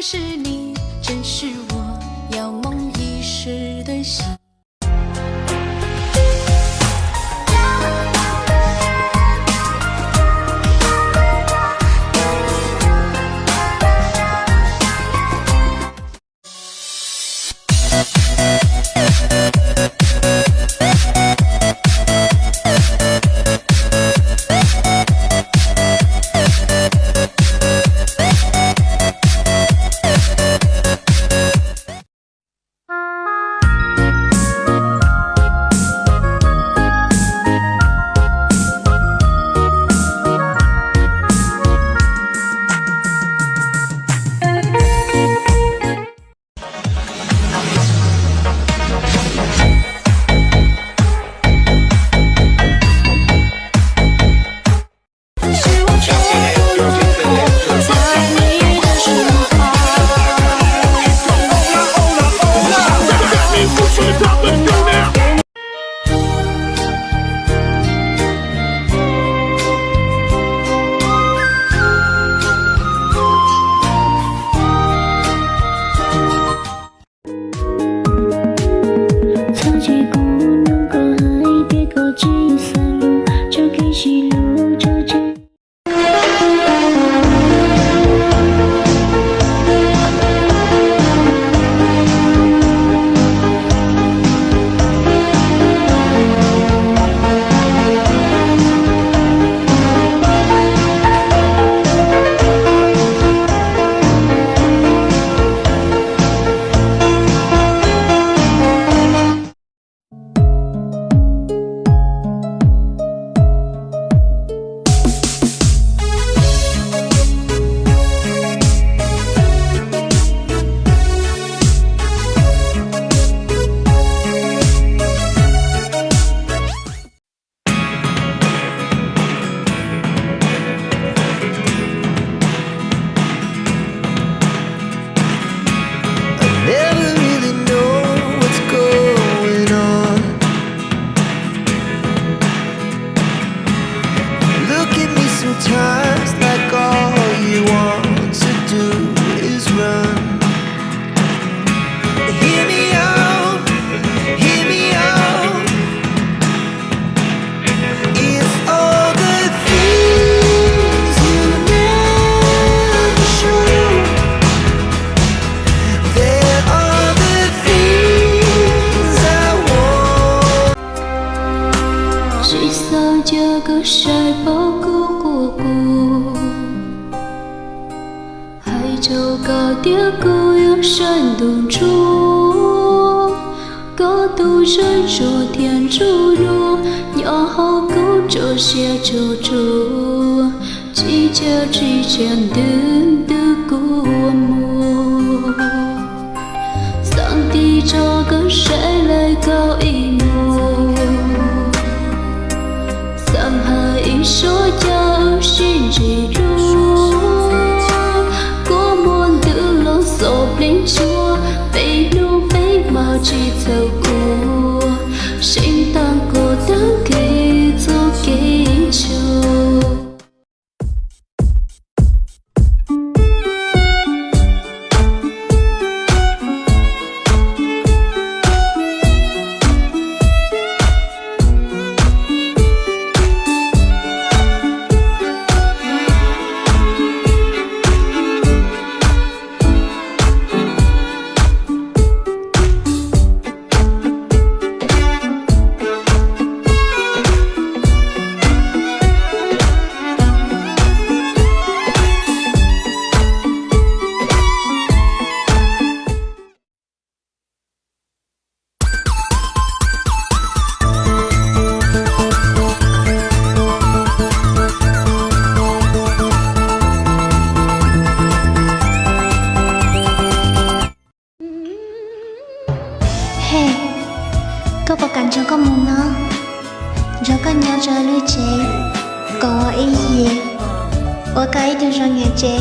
是你，真是我遥梦一时的心。Sometimes like all you want to do is run. Hear me out, hear me out. It's all the things you never show. There are the things I want. 谁扫这个晒包谷？海潮高点孤有山洞处，高度人说天主路，鸟好狗这些救助，季节之间的古墓，上帝这个谁来搞一幕？三海一说要心之路。手边说被路被马去走过，心当过当给走给求。Có bộ cảnh cho con muốn nó rồi con nhớ trở lui chế có ý gì ở cái điều cho nghe chế